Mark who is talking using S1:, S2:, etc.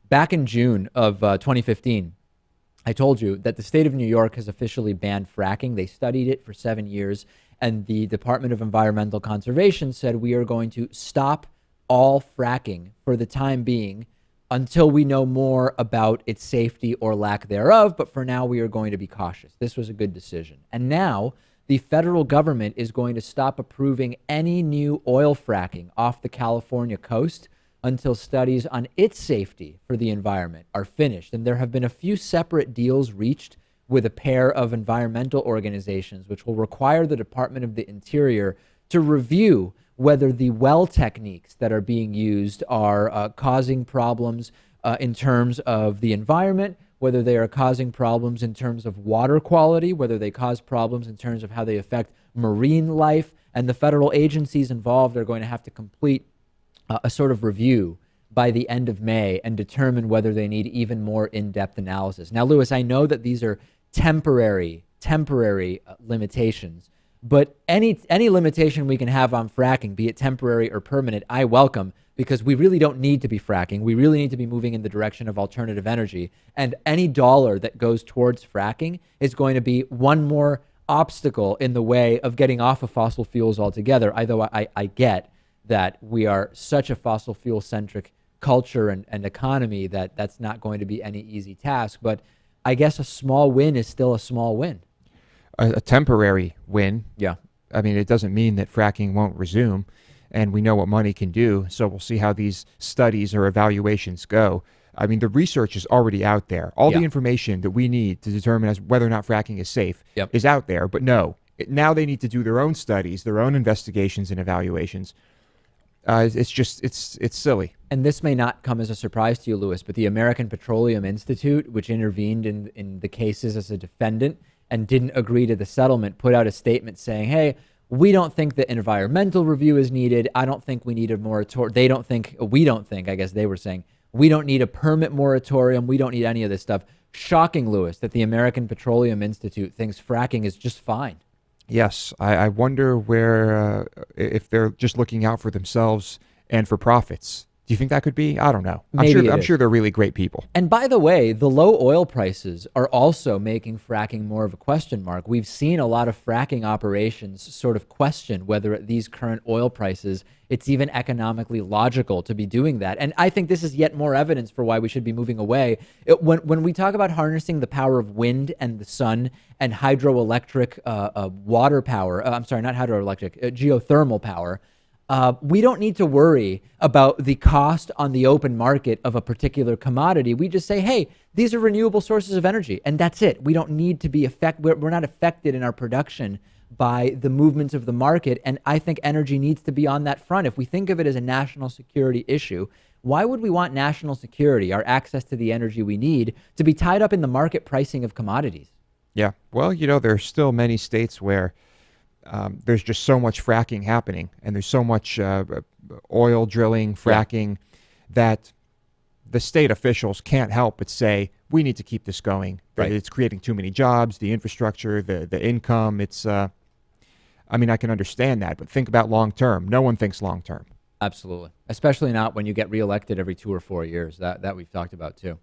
S1: Back in June of 2015, I told you that the state of New York has officially banned fracking. They studied it for 7 years, and the Department of Environmental Conservation said we are going to stop all fracking for the time being until we know more about its safety or lack thereof. But for now, we are going to be cautious. This was a good decision. And now the federal government is going to stop approving any new oil fracking off the California coast until studies on its safety for the environment are finished. And there have been a few separate deals reached with a pair of environmental organizations, which will require the Department of the Interior to review whether the well techniques that are being used are causing problems in terms of the environment, whether they are causing problems in terms of water quality, whether they cause problems in terms of how they affect marine life. And the federal agencies involved are going to have to complete a sort of review by the end of May and determine whether they need even more in-depth analysis. Now, Lewis, I know that these are temporary limitations, but any limitation we can have on fracking, be it temporary or permanent, I welcome, because we really don't need to be fracking. We really need to be moving in the direction of alternative energy. And any dollar that goes towards fracking is going to be one more obstacle in the way of getting off of fossil fuels altogether. Although I get that we are such a fossil fuel centric culture and economy that that's not going to be any easy task. But I guess a small win is still a small win.
S2: A temporary win.
S1: Yeah.
S2: I mean, it doesn't mean that fracking won't resume, and we know what money can do. So we'll see how these studies or evaluations go. I mean, the research is already out there. All the information that we need to determine as whether or not fracking is safe is out there. But no, now they need to do their own studies, their own investigations and evaluations. It's silly.
S1: And this may not come as a surprise to you, Lewis, but the American Petroleum Institute, which intervened in the cases as a defendant and didn't agree to the settlement, put out a statement saying, hey, we don't think that environmental review is needed. I don't think we need a moratorium. We don't think, I guess they were saying, we don't need a permit moratorium. We don't need any of this stuff. Shocking, Lewis, that the American Petroleum Institute thinks fracking is just fine.
S2: Yes, I wonder where, if they're just looking out for themselves and for profits. Do you think that could be? I don't know. I'm sure they're really great people.
S1: And by the way, the low oil prices are also making fracking more of a question mark. We've seen a lot of fracking operations sort of question whether at these current oil prices, it's even economically logical to be doing that. And I think this is yet more evidence for why we should be moving away. When we talk about harnessing the power of wind and the sun and hydroelectric water power, I'm sorry, not hydroelectric, geothermal power, we don't need to worry about the cost on the open market of a particular commodity. We just say, hey, these are renewable sources of energy, and that's it. We don't need to be we're not affected in our production by the movements of the market. And I think energy needs to be on that front. If we think of it as a national security issue, why would we want national security, our access to the energy we need, to be tied up in the market pricing of commodities?
S2: Yeah. Well, there are still many states where there's just so much fracking happening, and there's so much oil drilling, fracking, that the state officials can't help but say, we need to keep this going.
S1: Right.
S2: It's creating too many jobs, the infrastructure, the income. I mean, I can understand that, but think about long term. No one thinks long term.
S1: Absolutely. Especially not when you get reelected every 2 or 4 years. That we've talked about too.